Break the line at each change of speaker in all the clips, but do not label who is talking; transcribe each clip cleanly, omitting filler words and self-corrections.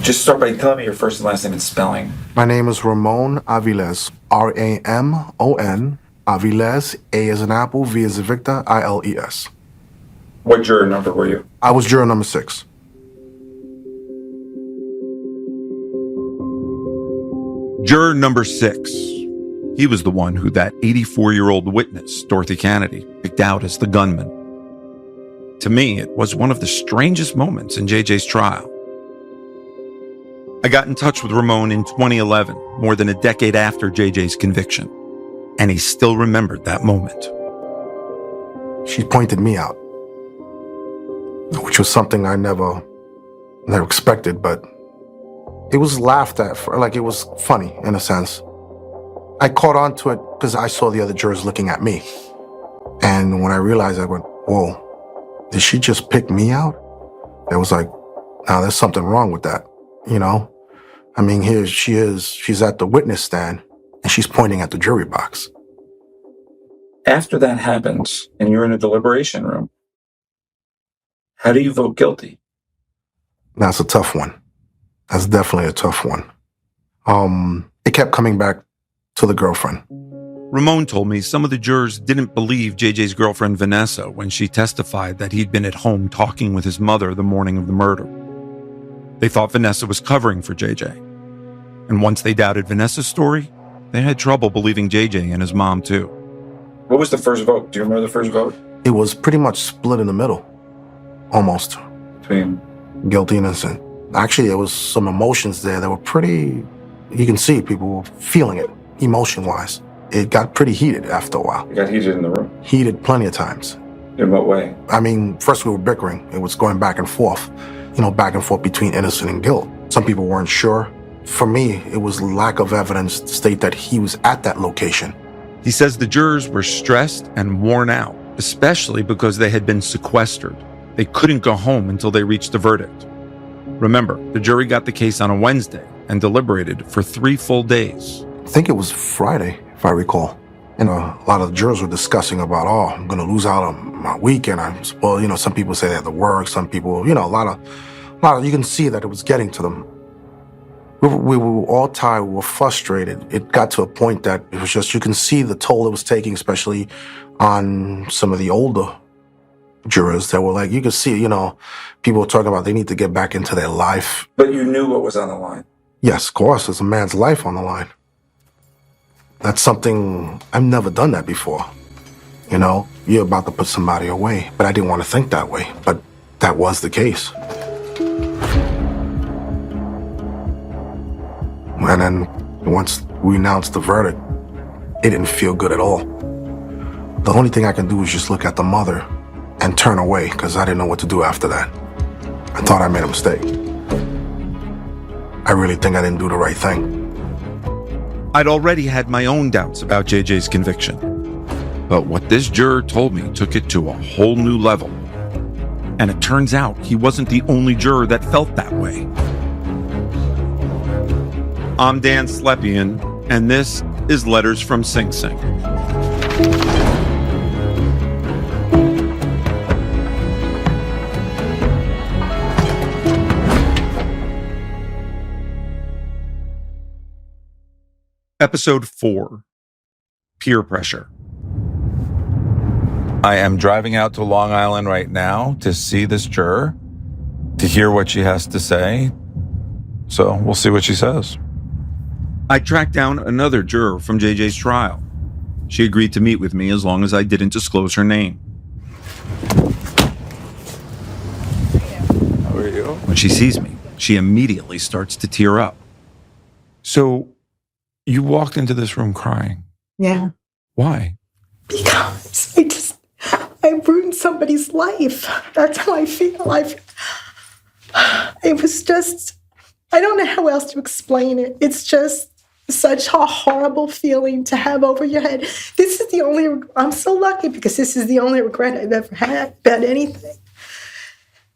Just start by telling me your first and last name and spelling.
My name is Ramon Aviles. Ramon Aviles. A as an apple, V as a Victor, Iles.
What juror number were you?
I was juror number 6.
Juror number 6. He was the one who that 84-year-old witness, Dorothy Kennedy, picked out as the gunman. To me, it was one of the strangest moments in JJ's trial. I got in touch with Ramon in 2011, more than a decade after JJ's conviction, and he still remembered that moment.
She pointed me out, which was something I never expected, but it was laughed at, like it was funny in a sense. I caught on to it because I saw the other jurors looking at me. And when I realized, I went, whoa, did she just pick me out? It was like, now there's something wrong with that, you know? I mean, here she is, she's at the witness stand, and she's pointing at the jury box.
After that happens, and you're in a deliberation room, how do you vote guilty?
That's a tough one. That's definitely a tough one. It kept coming back to the girlfriend.
Ramon told me some of the jurors didn't believe JJ's girlfriend Vanessa when she testified that he'd been at home talking with his mother the morning of the murder. They thought Vanessa was covering for JJ. And once they doubted Vanessa's story, they had trouble believing JJ and his mom too.
What was the first vote? Do you remember the first vote?
It was pretty much split in the middle, almost.
Between?
Guilty and innocent. Actually, there was some emotions there that were pretty, you can see people were feeling it, emotion-wise. It got pretty heated after a while.
It got heated in the room?
Heated plenty of times.
In what way?
I mean, first we were bickering. It was going back and forth, back and forth between innocent and guilt. Some people weren't sure. For me, it was lack of evidence to state that he was at that location.
He says the jurors were stressed and worn out, especially because they had been sequestered. They couldn't go home until they reached a verdict. Remember, the jury got the case on a Wednesday and deliberated for 3 full days.
I think it was Friday, if I recall. A lot of the jurors were discussing about, I'm going to lose out on my weekend. Some people say they had to work. Some people, a lot of, you can see that it was getting to them. We were all tired. We were frustrated. It got to a point that it was just, you can see the toll it was taking, especially on some of the older jurors that were like, you could see, people were talking about they need to get back into their life.
But you knew what was on the line?
Yes, of course. There's a man's life on the line. That's something, I've never done that before. You're about to put somebody away, but I didn't want to think that way. But that was the case. And then once we announced the verdict, it didn't feel good at all. The only thing I can do is just look at the mother and turn away because I didn't know what to do after that. I thought I made a mistake. I really think I didn't do the right thing.
I'd already had my own doubts about JJ's conviction. But what this juror told me took it to a whole new level. And it turns out he wasn't the only juror that felt that way. I'm Dan Slepian, and this is Letters from Sing Sing. Episode 4, Peer Pressure. I am driving out to Long Island right now to see this juror, to hear what she has to say. So we'll see what she says. I tracked down another juror from JJ's trial. She agreed to meet with me as long as I didn't disclose her name.
How are you?
When she sees me, she immediately starts to tear up. So, you walked into this room crying.
Yeah.
Why?
Because I ruined somebody's life. That's how I feel. It was just, I don't know how else to explain it. It's just such a horrible feeling to have over your head. I'm so lucky because this is the only regret I've ever had about anything.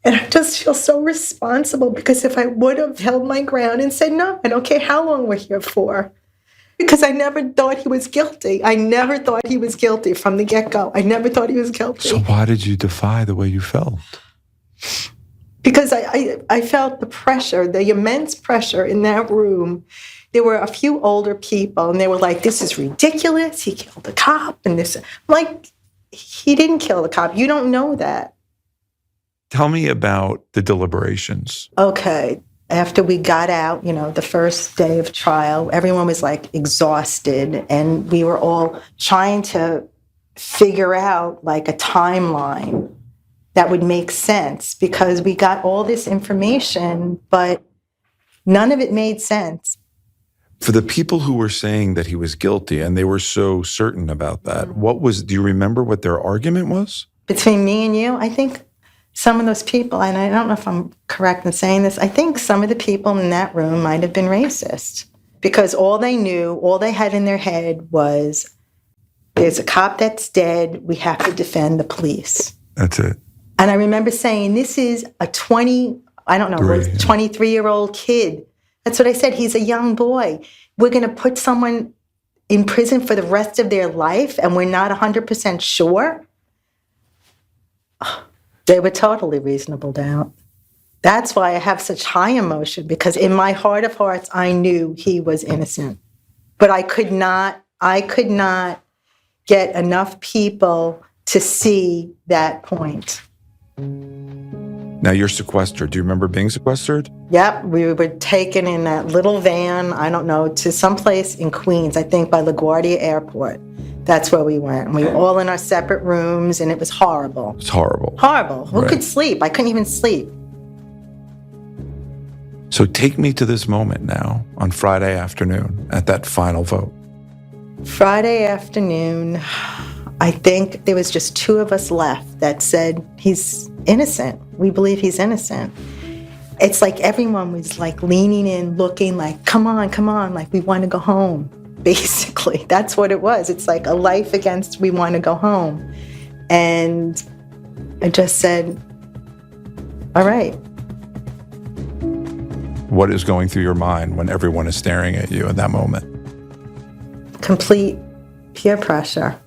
And I just feel so responsible because if I would have held my ground and said, no, I don't care how long we're here for, because I never thought he was guilty. I never thought he was guilty from the get-go. I never thought he was guilty.
So why did you defy the way you felt?
Because I felt the pressure, the immense pressure in that room. There were a few older people, and they were like, this is ridiculous. He killed a cop. And this, I'm like, he didn't kill the cop. You don't know that.
Tell me about the deliberations.
Okay. After we got out, the first day of trial, everyone was like exhausted, and we were all trying to figure out like a timeline that would make sense, because we got all this information, but none of it made sense.
For the people who were saying that he was guilty and they were so certain about that, do you remember what their argument was?
Between me and you, I think some of those people, and I don't know if I'm correct in saying this, I think some of the people in that room might have been racist, because all they knew, all they had in their head was, there's a cop that's dead, we have to defend the police.
That's it.
And I remember saying, this is a 23-year-old kid. That's what I said. He's a young boy. We're going to put someone in prison for the rest of their life, and we're not 100% sure? They were totally reasonable doubt. That's why I have such high emotion, because in my heart of hearts, I knew he was innocent. But I could not get enough people to see that point.
Now you're sequestered. Do you remember being sequestered?
Yep, we were taken in that little van, I don't know, to someplace in Queens, I think by LaGuardia Airport. That's where we went. And we were all in our separate rooms, and it was horrible.
It's horrible.
Horrible. Who could sleep? I couldn't even sleep.
So take me to this moment now, on Friday afternoon, at that final vote.
Friday afternoon, I think there was just two of us left that said he's innocent. We believe he's innocent. It's like everyone was like leaning in, looking like, come on, like we want to go home. Basically, that's what it was. It's like a life against we want to go home. And I just said, all right.
What is going through your mind when everyone is staring at you at that moment?
Complete peer pressure.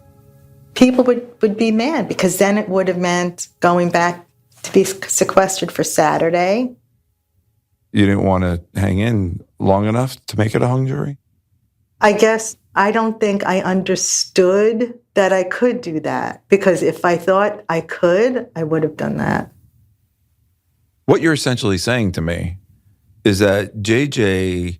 People would be mad, because then it would have meant going back to be sequestered for Saturday.
You didn't want to hang in long enough to make it a hung jury?
I guess I don't think I understood that I could do that, because if I thought I could, I would have done that.
What you're essentially saying to me is that JJ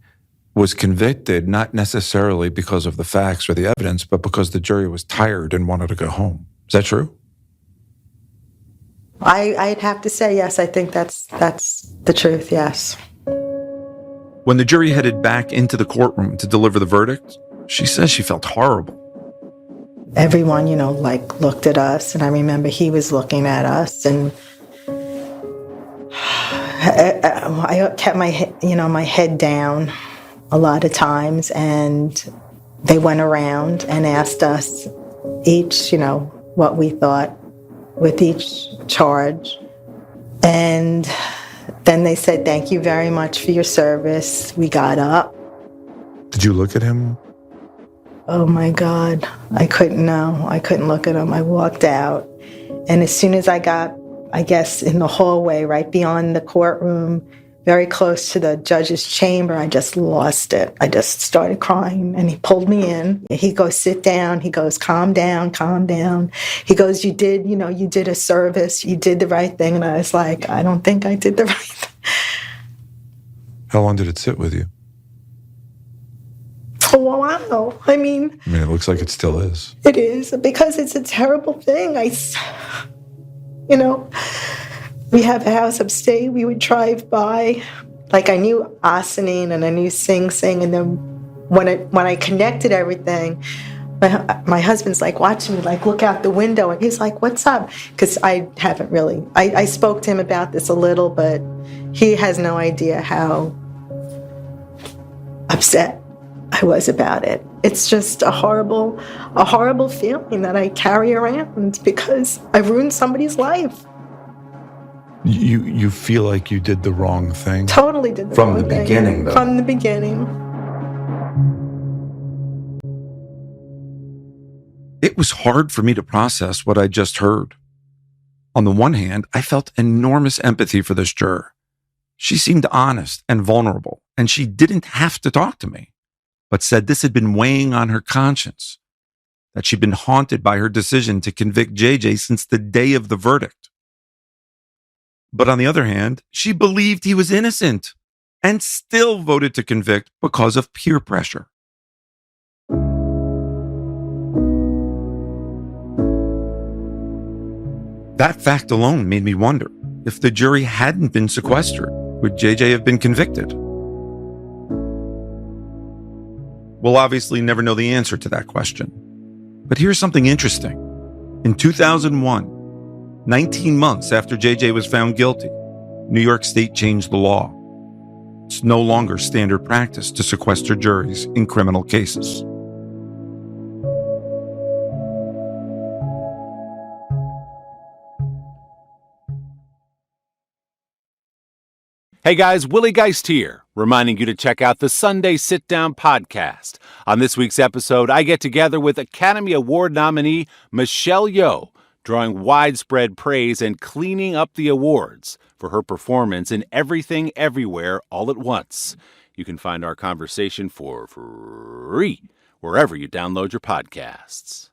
was convicted not necessarily because of the facts or the evidence, but because the jury was tired and wanted to go home. Is that true?
I'd have to say yes. I think that's the truth, yes.
When the jury headed back into the courtroom to deliver the verdict, she says she felt horrible.
Everyone, looked at us, and I remember he was looking at us, and I kept my head down a lot of times, and they went around and asked us each, what we thought with each charge. And then they said, thank you very much for your service. We got up.
Did you look at him?
Oh my God, I couldn't look at him. I walked out. And as soon as I got, I guess, in the hallway right beyond the courtroom, very close to the judge's chamber, I just lost it. I just started crying, and he pulled me in. He goes, sit down. He goes, calm down. He goes, you did a service. You did the right thing. And I was like, I don't think I did the right thing.
How long did it sit with you?
Oh, wow. I mean,
it looks like it still is.
It is, because it's a terrible thing. We have a house upstate. We would drive by. Like, I knew Asinine and I knew Sing Sing. And then when I connected everything, my husband's like watching me, like, look out the window. And he's like, what's up? Because I haven't really. I spoke to him about this a little, but he has no idea how upset I was about it. It's just a horrible feeling that I carry around, because I ruined somebody's life.
You feel like you did the wrong thing?
Totally did the wrong thing.
From the beginning, though?
From the beginning.
It was hard for me to process what I just heard. On the one hand, I felt enormous empathy for this juror. She seemed honest and vulnerable, and she didn't have to talk to me, but said this had been weighing on her conscience, that she'd been haunted by her decision to convict JJ since the day of the verdict. But on the other hand, she believed he was innocent and still voted to convict because of peer pressure. That fact alone made me wonder, if the jury hadn't been sequestered, would JJ have been convicted? We'll obviously never know the answer to that question. But here's something interesting. In 2001, 19 months after JJ was found guilty, New York State changed the law. It's no longer standard practice to sequester juries in criminal cases.
Hey guys, Willie Geist here, reminding you to check out the Sunday Sit Down podcast. On this week's episode, I get together with Academy Award nominee Michelle Yeoh, drawing widespread praise and cleaning up the awards for her performance in Everything Everywhere All at Once. You can find our conversation for free wherever you download your podcasts.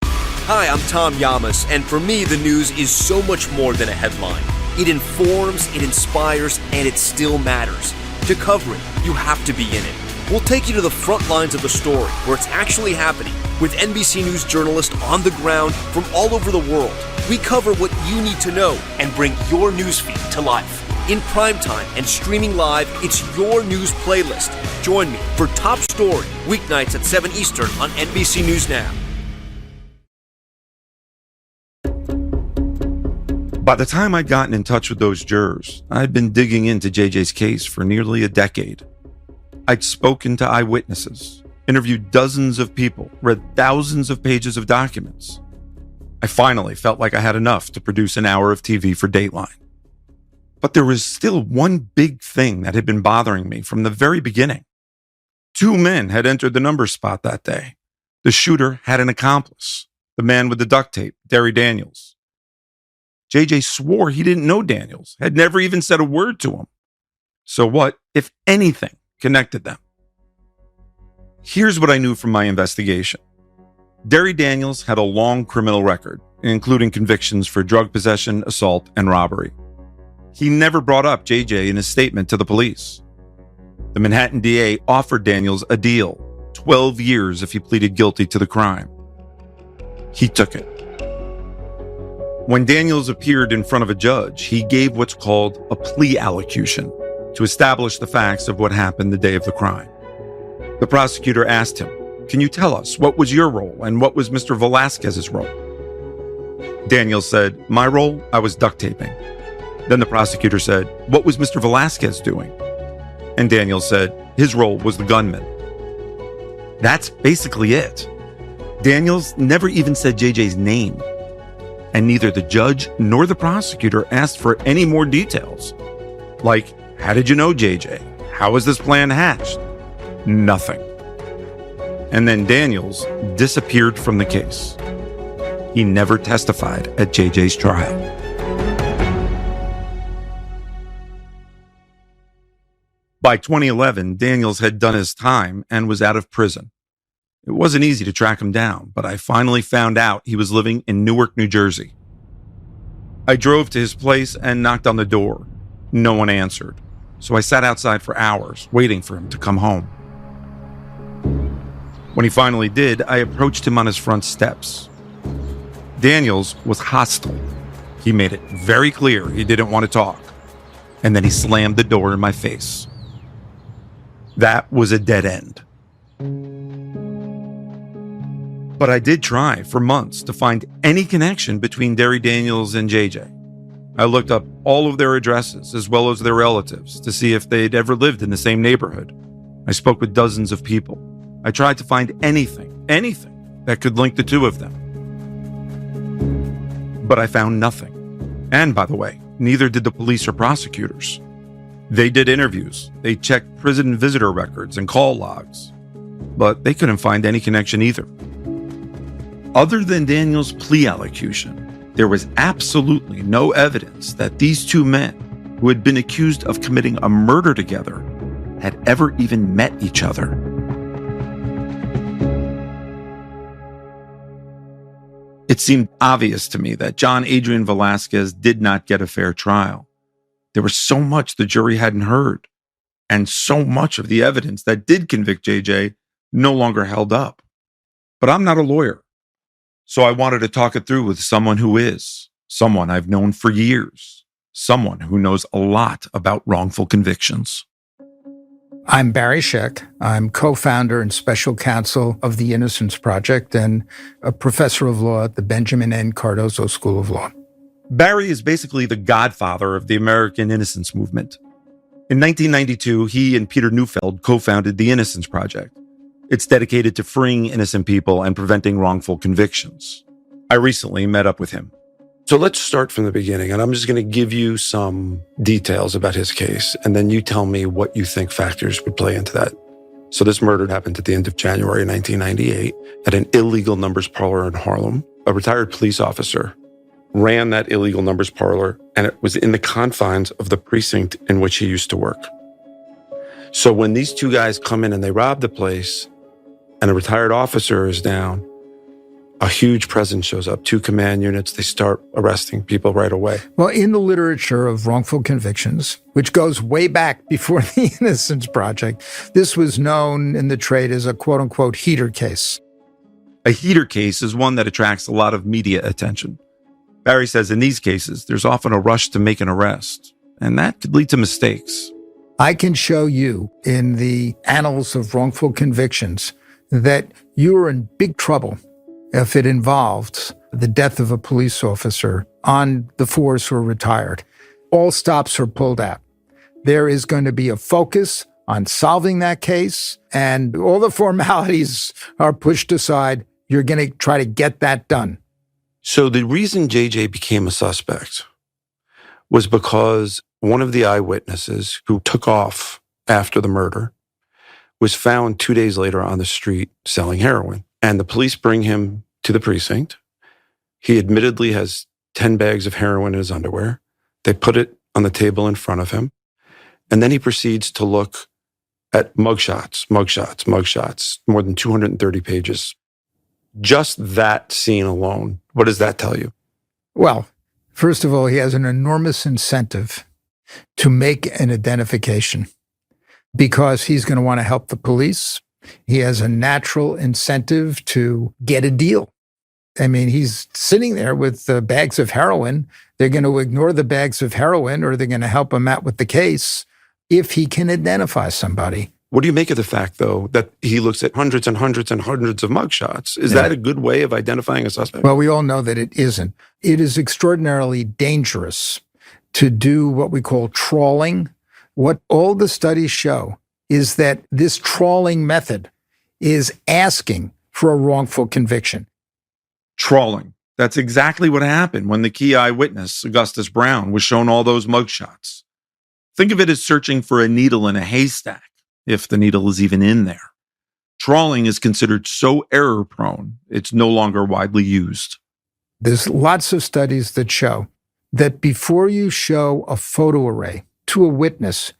Hi, I'm Tom Yamas, and for me, the news is so much more than a headline. It informs, it inspires, and it still matters. To cover it, you have to be in it. We'll take you to the front lines of the story, where it's actually happening, with NBC News journalists on the ground from all over the world. We cover what you need to know and bring your newsfeed to life. In primetime and streaming live, it's your news playlist. Join me for Top Story, weeknights at 7 Eastern on NBC News Now.
By the time I'd gotten in touch with those jurors, I'd been digging into JJ's case for nearly a decade. I'd spoken to eyewitnesses, interviewed dozens of people, read thousands of pages of documents. I finally felt like I had enough to produce an hour of TV for Dateline. But there was still one big thing that had been bothering me from the very beginning. 2 men had entered the number spot that day. The shooter had an accomplice, the man with the duct tape, Derry Daniels. JJ swore he didn't know Daniels, had never even said a word to him. So what, if anything, connected them? Here's what I knew from my investigation. Derry Daniels had a long criminal record, including convictions for drug possession, assault, and robbery. He never brought up JJ in his statement to the police. The Manhattan DA offered Daniels a deal, 12 years if he pleaded guilty to the crime. He took it. When Daniels appeared in front of a judge, he gave what's called a plea allocution to establish the facts of what happened the day of the crime. The prosecutor asked him, "Can you tell us what was your role and what was Mr. Velasquez's role?" Daniels said, "My role, I was duct taping." Then the prosecutor said, "What was Mr. Velasquez doing?" And Daniels said, "His role was the gunman." That's basically it. Daniels never even said JJ's name. And neither the judge nor the prosecutor asked for any more details. Like, how did you know JJ? How was this plan hatched? Nothing. And then Daniels disappeared from the case. He never testified at JJ's trial. By 2011, Daniels had done his time and was out of prison. It wasn't easy to track him down, but I finally found out he was living in Newark, New Jersey. I drove to his place and knocked on the door. No one answered, so I sat outside for hours, waiting for him to come home. When he finally did, I approached him on his front steps. Daniels was hostile. He made it very clear he didn't want to talk, and then he slammed the door in my face. That was a dead end. But I did try for months to find any connection between Derry Daniels and JJ. I looked up all of their addresses as well as their relatives to see if they'd ever lived in the same neighborhood. I spoke with dozens of people. I tried to find anything that could link the two of them. But I found nothing. And by the way, neither did the police or prosecutors. They did interviews. They checked prison visitor records and call logs. But they couldn't find any connection either. Other than Daniel's plea allocution, there was absolutely no evidence that these two men, who had been accused of committing a murder together, had ever even met each other. It seemed obvious to me that John Adrian Velasquez did not get a fair trial. There was so much the jury hadn't heard, and so much of the evidence that did convict JJ no longer held up. But I'm not a lawyer, so I wanted to talk it through with someone who is, someone I've known for years, someone who knows a lot about wrongful convictions.
I'm Barry Scheck. I'm co-founder and special counsel of the Innocence Project and a professor of law at the Benjamin N. Cardozo School of Law.
Barry is basically the godfather of the American innocence movement. In 1992, he and Peter Neufeld co-founded the Innocence Project. It's dedicated to freeing innocent people and preventing wrongful convictions. I recently met up with him.
So let's start from the beginning, and I'm just going to give you some details about his case, and then you tell me what you think factors would play into that. So this murder happened at the end of January 1998 at an illegal numbers parlor in Harlem. A retired police officer ran that illegal numbers parlor, and it was in the confines of the precinct in which he used to work. So when these two guys come in and they rob the place, and a retired officer is down, a huge presence shows up, 2 command units. They start arresting people right away.
Well, in the literature of wrongful convictions, which goes way back before the Innocence Project, this was known in the trade as a quote-unquote heater case.
A heater case is one that attracts a lot of media attention. Barry says in these cases, there's often a rush to make an arrest, and that could lead to mistakes.
I can show you in the annals of wrongful convictions that you are in big trouble if it involved the death of a police officer on the force or retired. All stops are pulled out. There is going to be a focus on solving that case, and all the formalities are pushed aside. You're going to try to get that done.
So the reason JJ became a suspect was because one of the eyewitnesses who took off after the murder was found 2 days later on the street selling heroin. And the police bring him to the precinct. He admittedly has 10 bags of heroin in his underwear. They put it on the table in front of him. And then he proceeds to look at mugshots, more than 230 pages. Just that scene alone, what does that tell you?
Well, first of all, he has an enormous incentive to make an identification because he's going to want to help the police. He has a natural incentive to get a deal. I mean, he's sitting there with the bags of heroin. They're going to ignore the bags of heroin or they're going to help him out with the case if he can identify somebody.
What do you make of the fact, though, that he looks at hundreds and hundreds and hundreds of mugshots? Is that a good way of identifying a suspect?
Well, we all know that it isn't. It is extraordinarily dangerous to do what we call trawling. What all the studies show is that this trawling method is asking for a wrongful conviction.
Trawling. That's exactly what happened when the key eyewitness, Augustus Brown, was shown all those mugshots. Think of it as searching for a needle in a haystack, if the needle is even in there. Trawling is considered so error-prone, it's no longer widely used.
There's lots of studies that show that before you show a photo array to a witness,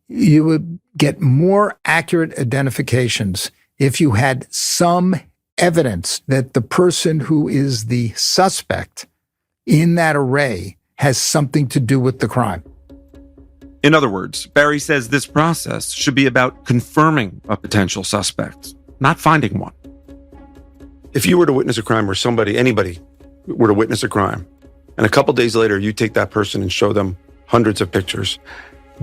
you would get more accurate identifications if you had some evidence that the person who is the suspect in that array has something to do with the crime.
In other words, Barry says this process should be about confirming a potential suspect, not finding one.
If you were to witness a crime or anybody were to witness a crime, and a couple days later you take that person and show them hundreds of pictures,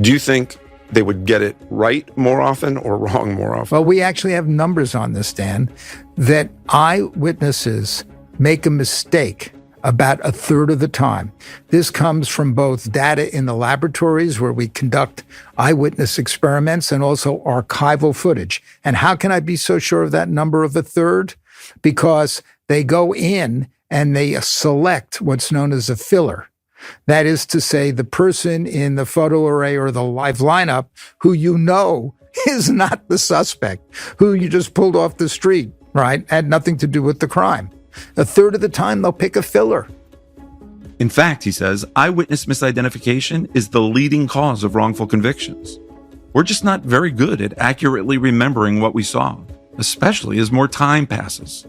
do you think they would get it right more often or wrong more often?
Well, we actually have numbers on this, Dan, that eyewitnesses make a mistake about a third of the time. This comes from both data in the laboratories where we conduct eyewitness experiments and also archival footage. And how can I be so sure of that number of a third? Because they go in and they select what's known as a filler. That is to say, the person in the photo array or the live lineup who you know is not the suspect, who you just pulled off the street, right? Had nothing to do with the crime. A third of the time, they'll pick a filler.
In fact, he says, eyewitness misidentification is the leading cause of wrongful convictions. We're just not very good at accurately remembering what we saw, especially as more time passes.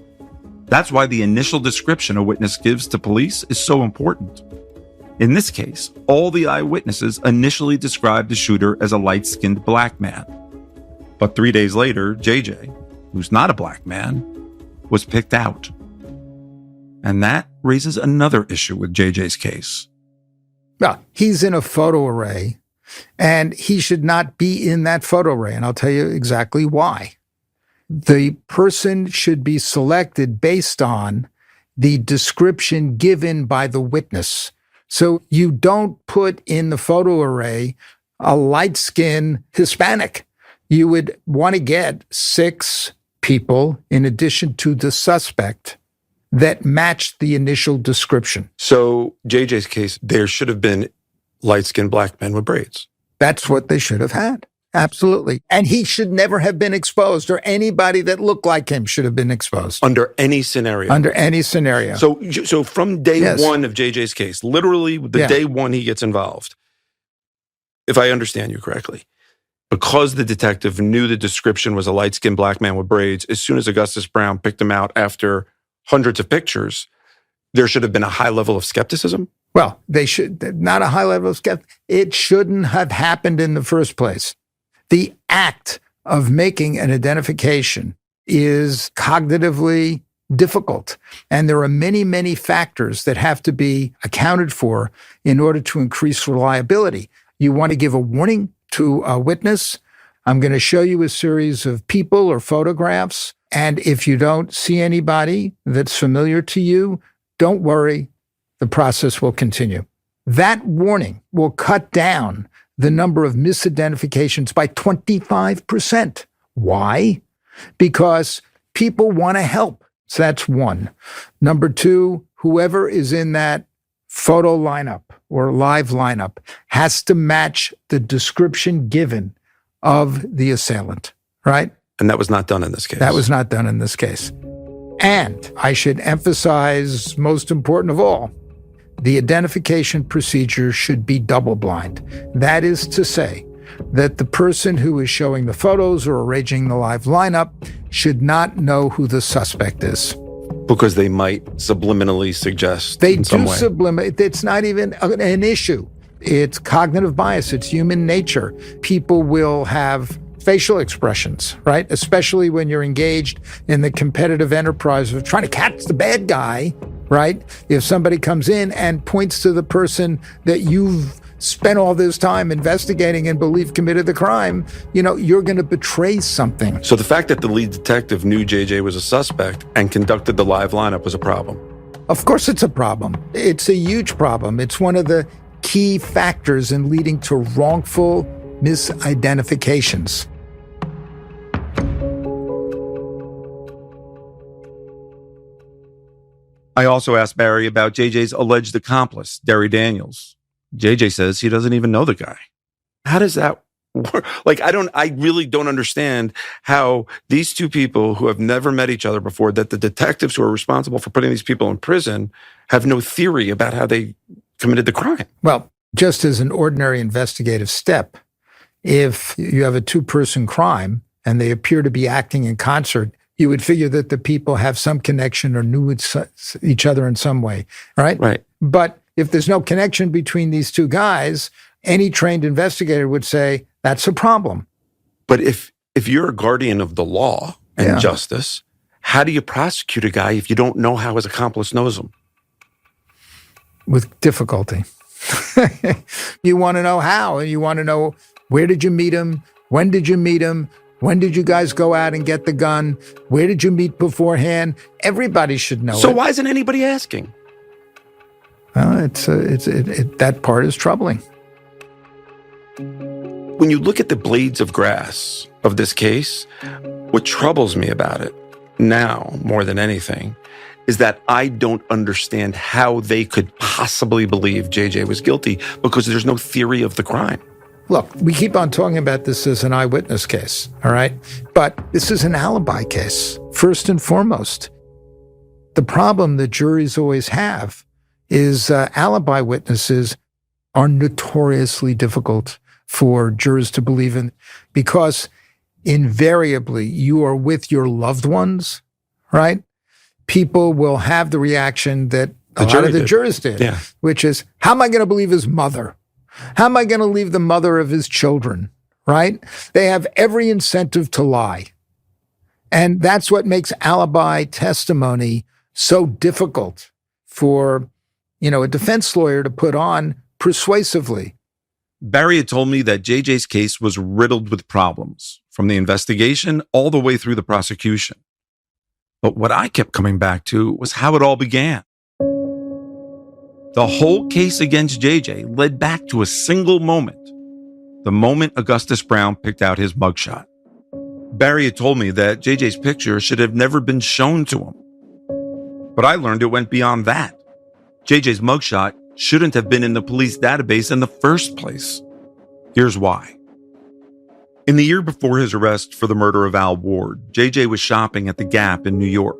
That's why the initial description a witness gives to police is so important. In this case, all the eyewitnesses initially described the shooter as a light-skinned black man. But 3 days later, JJ, who's not a black man, was picked out. And that raises another issue with JJ's case.
Well, he's in a photo array, and he should not be in that photo array, and I'll tell you exactly why. The person should be selected based on the description given by the witness. So you don't put in the photo array a light-skinned Hispanic. You would want to get 6 people in addition to the suspect that matched the initial description.
So JJ's case, there should have been light-skinned black men with braids.
That's what they should have had. Absolutely. And he should never have been exposed, or anybody that looked like him should have been exposed.
Under any scenario.
Under any scenario.
So from day one of JJ's case, literally the day one he gets involved, if I understand you correctly, because the detective knew the description was a light-skinned black man with braids, as soon as Augustus Brown picked him out after hundreds of pictures, there should have been a high level of skepticism?
Well, they should, not a high level of skepticism. It shouldn't have happened in the first place. The act of making an identification is cognitively difficult. And there are many, many factors that have to be accounted for in order to increase reliability. You want to give a warning to a witness. I'm going to show you a series of people or photographs. And if you don't see anybody that's familiar to you, don't worry, the process will continue. That warning will cut down the number of misidentifications by 25%. Why? Because people want to help. So that's one. Number two, whoever is in that photo lineup or live lineup has to match the description given of the assailant, right?
And that was not done in this case.
That was not done in this case. And I should emphasize, most important of all, the identification procedure should be double-blind. That is to say that the person who is showing the photos or arranging the live lineup should not know who the suspect is.
Because they might subliminally suggest
They
in some
do
way.
subliminate. It's not even an issue. It's cognitive bias. It's human nature. People will have facial expressions, right? Especially when you're engaged in the competitive enterprise of trying to catch the bad guy, right? If somebody comes in and points to the person that you've spent all this time investigating and believe committed the crime, you're going to betray something.
So the fact that the lead detective knew JJ was a suspect and conducted the live lineup was a problem.
Of course it's a problem. It's a huge problem. It's one of the key factors in leading to wrongful misidentifications.
I also asked Barry about JJ's alleged accomplice, Derry Daniels. JJ says he doesn't even know the guy. How does that work? I really don't understand how these two people who have never met each other before, that the detectives who are responsible for putting these people in prison have no theory about how they committed the crime.
Well, just as an ordinary investigative step, if you have a two-person crime and they appear to be acting in concert, you would figure that the people have some connection or knew each other in some way, right?
Right.
But if there's no connection between these two guys, any trained investigator would say, that's a problem.
But if you're a guardian of the law and justice, how do you prosecute a guy if you don't know how his accomplice knows him?
With difficulty. You want to know how, and you want to know, where did you meet him? When did you meet him? When did you guys go out and get the gun? Where did you meet beforehand? Everybody should know.
So why isn't anybody asking?
That part is troubling.
When you look at the blades of grass of this case, what troubles me about it now more than anything is that I don't understand how they could possibly believe JJ was guilty, because there's no theory of the crime.
Look, we keep on talking about this as an eyewitness case, all right? But this is an alibi case, first and foremost. The problem that juries always have is alibi witnesses are notoriously difficult for jurors to believe in because invariably you are with your loved ones, right? People will have the reaction that a lot of the jurors did, which is, how am I going to believe his mother? How am I going to believe the mother of his children, right? They have every incentive to lie. And that's what makes alibi testimony so difficult for, a defense lawyer to put on persuasively.
Barry had told me that JJ's case was riddled with problems, from the investigation all the way through the prosecution. But what I kept coming back to was how it all began. The whole case against JJ led back to a single moment, the moment Augustus Brown picked out his mugshot. Barry had told me that JJ's picture should have never been shown to him. But I learned it went beyond that. JJ's mugshot shouldn't have been in the police database in the first place. Here's why. In the year before his arrest for the murder of Al Ward, JJ was shopping at the Gap in New York.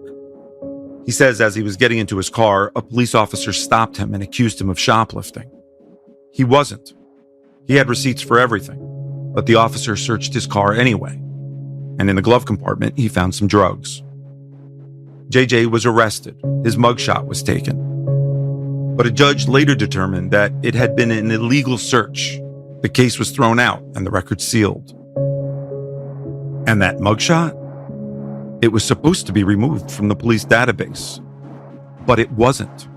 He says as he was getting into his car, a police officer stopped him and accused him of shoplifting. He wasn't. He had receipts for everything, but the officer searched his car anyway. And in the glove compartment, he found some drugs. JJ was arrested. His mugshot was taken. But a judge later determined that it had been an illegal search. The case was thrown out and the record sealed. And that mugshot? It was supposed to be removed from the police database. But it wasn't.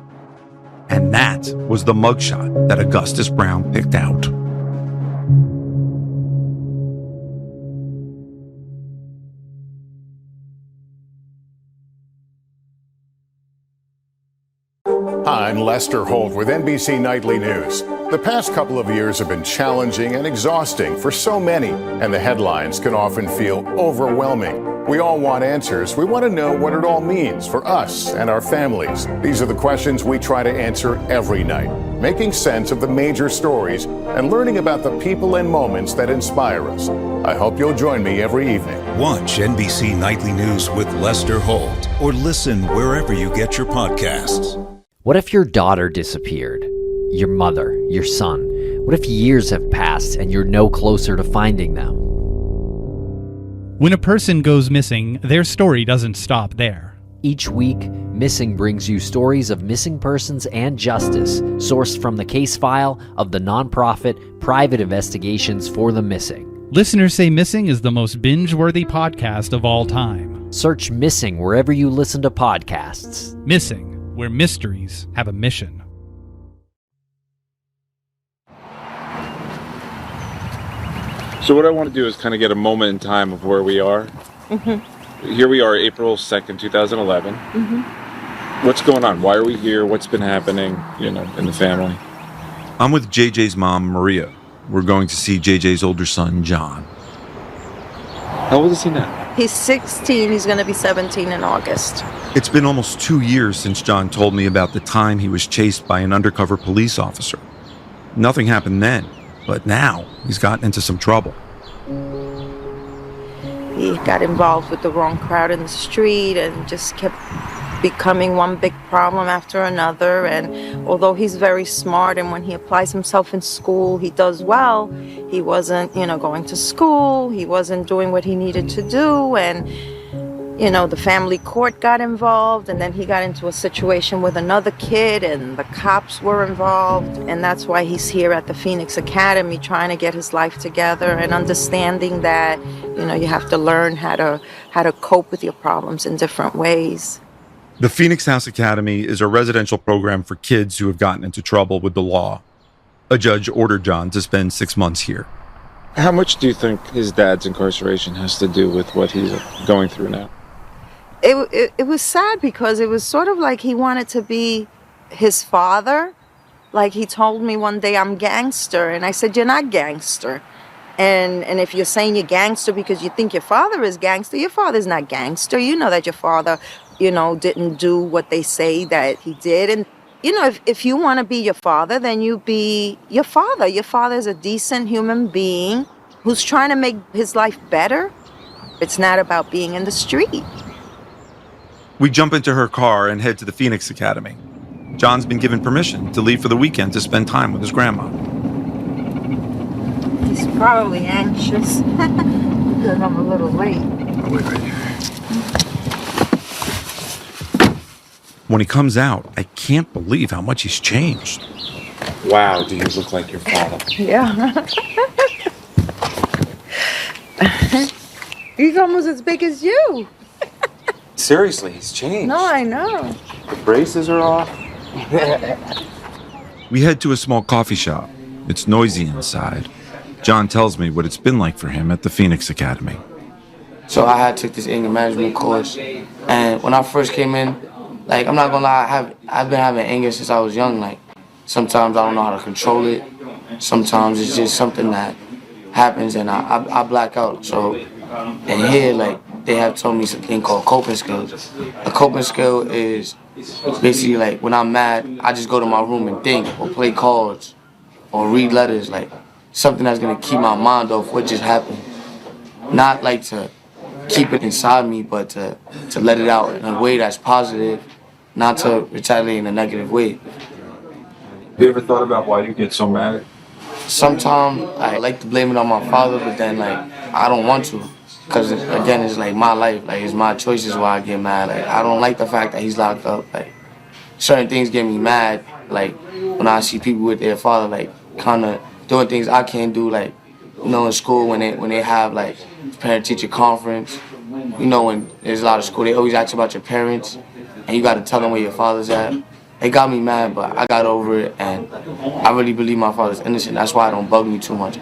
And that was the mugshot that Augustus Brown picked out.
Hi, I'm Lester Holt with NBC Nightly News. The past couple of years have been challenging and exhausting for so many, and the headlines can often feel overwhelming. We all want answers. We want to know what it all means for us and our families. These are the questions we try to answer every night, making sense of the major stories and learning about the people and moments that inspire us. I hope you'll join me every evening.
Watch NBC Nightly News with Lester Holt or listen wherever you get your podcasts.
What if your daughter disappeared? Your mother, your son? What if years have passed and you're no closer to finding them?
When a person goes missing, their story doesn't stop there.
Each week, Missing brings you stories of missing persons and justice, sourced from the case file of the nonprofit Private Investigations for the Missing.
Listeners say Missing is the most binge-worthy podcast of all time.
Search Missing wherever you listen to podcasts.
Missing, where mysteries have a mission.
So what I want to do is kind of get a moment in time of where we are. Mm-hmm. Here we are, April 2nd, 2011. Mm-hmm. What's going on? Why are we here? What's been happening, in the family?
I'm with JJ's mom, Maria. We're going to see JJ's older son, John.
How old is he now?
He's 16. He's going to be 17 in August.
It's been almost 2 years since John told me about the time he was chased by an undercover police officer. Nothing happened then, but now he's gotten into some trouble.
He got involved with the wrong crowd in the street and just kept becoming one big problem after another. And although he's very smart and when he applies himself in school, he does well, he wasn't, going to school. He wasn't doing what he needed to do. And, the family court got involved, and then he got into a situation with another kid and the cops were involved. And that's why he's here at the Phoenix Academy trying to get his life together and understanding that, you have to learn how to cope with your problems in different ways.
The Phoenix House Academy is a residential program for kids who have gotten into trouble with the law. A judge ordered John to spend 6 months here.
How much do you think his dad's incarceration has to do with what he's going through now?
It was sad because it was sort of like he wanted to be his father. Like he told me one day, I'm gangster. And I said, you're not gangster. And if you're saying you're gangster because you think your father is gangster, your father's not gangster. You know that your father, didn't do what they say that he did. And, if you want to be your father, then you be your father. Your father is a decent human being who's trying to make his life better. It's not about being in the street.
We jump into her car and head to the Phoenix Academy. John's been given permission to leave for the weekend to spend time with his grandma.
He's probably anxious because I'm a little late.
Wait. When he comes out, I can't believe how much he's changed.
Wow, do you look like your father?
Yeah. He's almost as big as you.
Seriously, he's changed.
No, I know.
The braces are off.
We head to a small coffee shop. It's noisy inside. John tells me what it's been like for him at the Phoenix Academy.
So I had took this anger management course, and when I first came in, like, I'm not gonna lie, I've been having anger since I was young. Like, sometimes I don't know how to control it. Sometimes it's just something that happens and I black out. So, and here, like, they have told me something called coping skills. A coping skill is basically like when I'm mad, I just go to my room and think, or play cards, or read letters, like something that's gonna keep my mind off what just happened. Not like to keep it inside me, but to let it out in a way that's positive, not to retaliate in a negative way.
Have you ever thought about why you get so mad?
Sometimes I like to blame it on my father, but then like I don't want to. Because again, it's like my life, like it's my choices why I get mad. Like I don't like the fact that he's locked up. Like certain things get me mad, like when I see people with their father, like kind of doing things I can't do, like, you know, in school when they have like parent-teacher conference, you know, when there's a lot of school, they always ask about your parents, and you got to tell them where your father's at. It got me mad, but I got over it, and I really believe my father's innocent. That's why it don't bug me too much.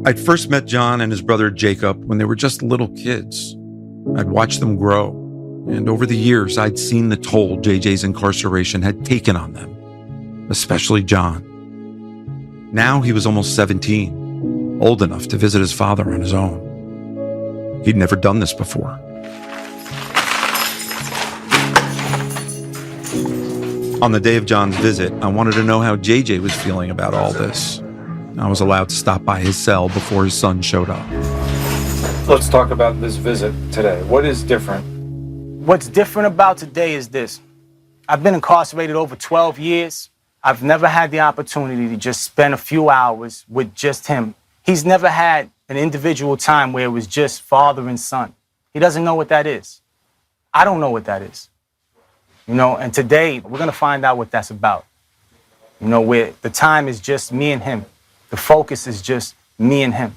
I'd first met John and his brother Jacob when they were just little kids. I'd watched them grow, and over the years, I'd seen the toll JJ's incarceration had taken on them, especially John. Now he was almost 17, old enough to visit his father on his own. He'd never done this before. On the day of John's visit, I wanted to know how JJ was feeling about all this. I was allowed to stop by his cell before his son showed up.
Let's talk about this visit today. What is different?
What's different about today is this. I've been incarcerated over 12 years. I've never had the opportunity to just spend a few hours with just him. He's never had an individual time where it was just father and son. He doesn't know what that is. I don't know what that is. You know, and today we're gonna find out what that's about. You know, where the time is just me and him. The focus is just me and him.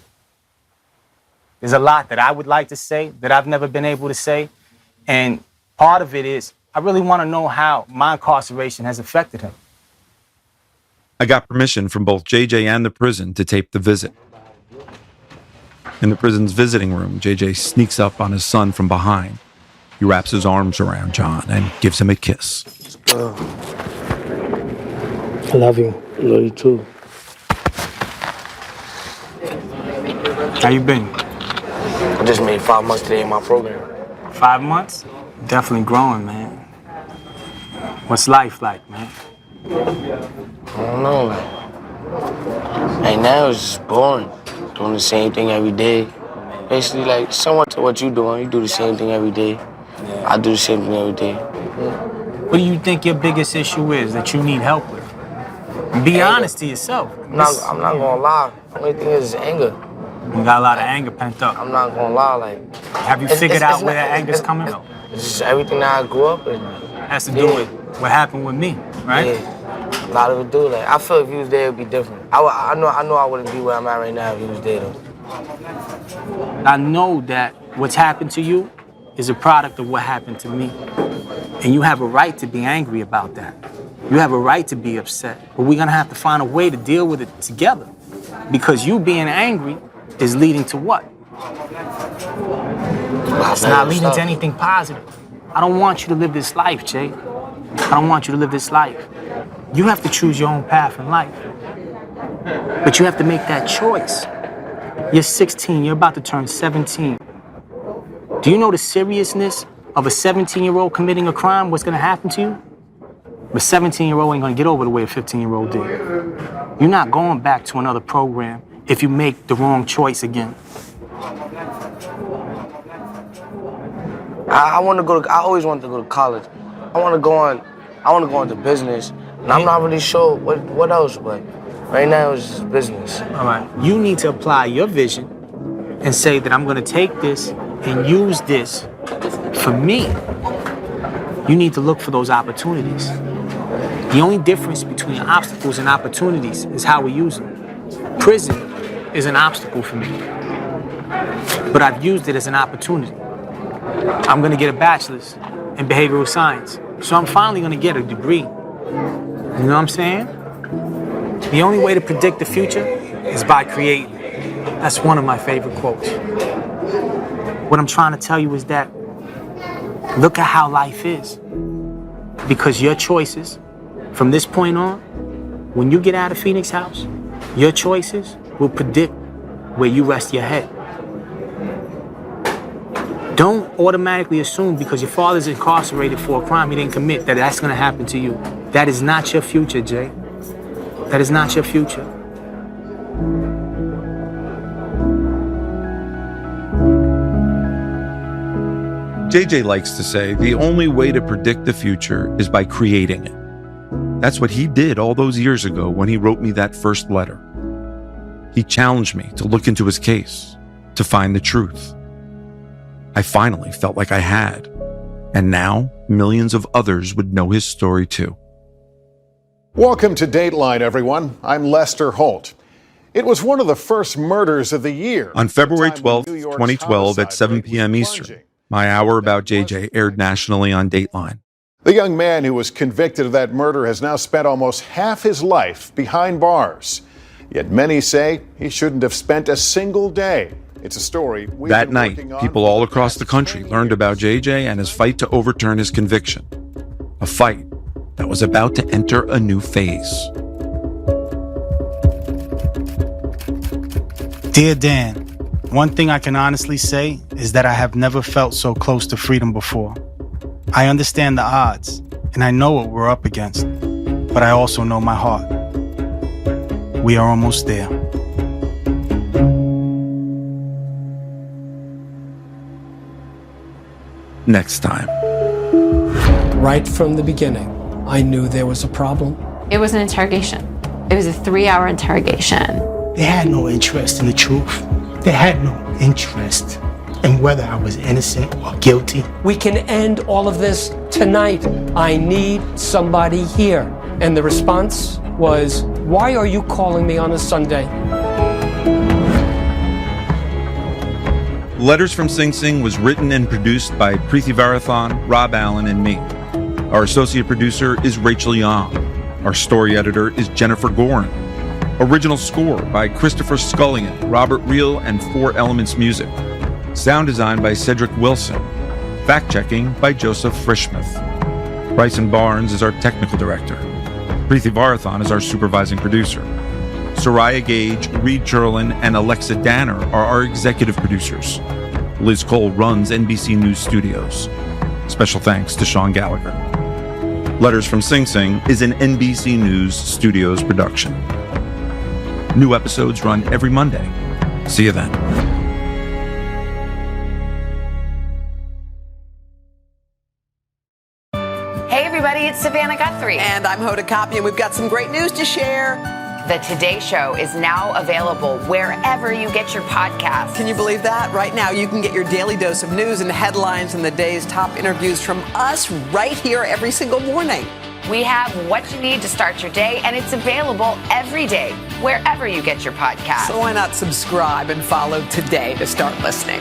There's a lot that I would like to say that I've never been able to say. And part of it is I really want to know how my incarceration has affected him.
I got permission from both JJ and the prison to tape the visit. In the prison's visiting room, JJ sneaks up on his son from behind. He wraps his arms around John and gives him a kiss.
I love you. I love you too.
How you been?
I just made 5 months today in my program.
5 months? Definitely growing, man. What's life like, man?
I don't know. Right now it's just boring. Doing the same thing every day. Basically, like, similar to what you're doing. You do the same thing every day. I do the same thing every day.
What do you think your biggest issue is that you need help with? Be honest to yourself.
I'm not gonna lie. The only thing is anger.
You got a lot of anger pent up.
I'm not gonna lie, like.
Have you figured out where that anger's coming from?
It's just everything that I grew up in.
Has to do with what happened with me, right?
Yeah. A lot of it do. Like, I feel if you was there, it'd be different. I know I wouldn't be where I'm at right now if you was there, though.
I know that what's happened to you is a product of what happened to me. And you have a right to be angry about that. You have a right to be upset. But we're gonna have to find a way to deal with it together. Because you being angry is leading to what? It's not leading to anything positive. I don't want you to live this life, Jay. I don't want you to live this life. You have to choose your own path in life. But you have to make that choice. You're 16, you're about to turn 17. Do you know the seriousness of a 17-year-old committing a crime, what's gonna happen to you? But 17-year-old ain't gonna get over the way a 15-year-old did. You're not going back to another program if you make the wrong choice again.
I want to go to. I always wanted to go to college. I want to go into business, and I'm not really sure what else. But right now it's just business.
All right. You need to apply your vision and say that I'm going to take this and use this for me. You need to look for those opportunities. The only difference between obstacles and opportunities is how we use them. Prison is an obstacle for me, but I've used it as an opportunity. I'm gonna get a bachelor's in behavioral science, so I'm finally gonna get a degree. You know what I'm saying? The only way to predict the future is by creating. That's one of my favorite quotes. What I'm trying to tell you is that look at how life is. Because your choices, from this point on, when you get out of Phoenix House, your choices will predict where you rest your head. Don't automatically assume because your father's incarcerated for a crime he didn't commit that that's gonna happen to you. That is not your future, Jay. That is not your future.
JJ likes to say the only way to predict the future is by creating it. That's what he did all those years ago when he wrote me that first letter. He challenged me to look into his case, to find the truth. I finally felt like I had, and now millions of others would know his story too.
Welcome to Dateline, everyone. I'm Lester Holt. It was one of the first murders of the year.
On February 12th, 2012 at 7 p.m. Eastern, my hour about JJ aired nationally on Dateline.
The young man who was convicted of that murder has now spent almost half his life behind bars. Yet many say he shouldn't have spent a single day. It's a story we've
That
been
night,
working on
people all across the country learned about JJ and his fight to overturn his conviction. A fight that was about to enter a new phase.
Dear Dan, one thing I can honestly say is that I have never felt so close to freedom before. I understand the odds, and I know what we're up against, but I also know my heart. We are almost there.
Next time.
Right from the beginning, I knew there was a problem.
It was an interrogation. It was a 3-hour interrogation.
They had no interest in the truth. They had no interest in whether I was innocent or guilty.
We can end all of this tonight. I need somebody here. And the response was, why are you calling me on a Sunday?
Letters from Sing Sing was written and produced by Preeti Varathan, Rob Allen, and me. Our associate producer is Rachel Young. Our story editor is Jennifer Gorin. Original score by Christopher Scullion, Robert Reel, and 4 Elements Music. Sound design by Cedric Wilson. Fact-checking by Joseph Frischmuth. Bryson Barnes is our technical director. Preeti Varathan is our supervising producer. Soraya Gage, Reed Cherlin, and Alexa Danner are our executive producers. Liz Cole runs NBC News Studios. Special thanks to Sean Gallagher. Letters from Sing Sing is an NBC News Studios production. New episodes run every Monday. See you then.
Hey everybody, it's Savannah Guthrie.
And I'm Hoda Kotb, and we've got some great news to share.
The Today Show is now available wherever you get your podcasts.
Can you believe that? Right now, you can get your daily dose of news and headlines and the day's top interviews from us right here every single morning.
We have what you need to start your day, and it's available every day, wherever you get your podcasts.
So why not subscribe and follow today to start listening?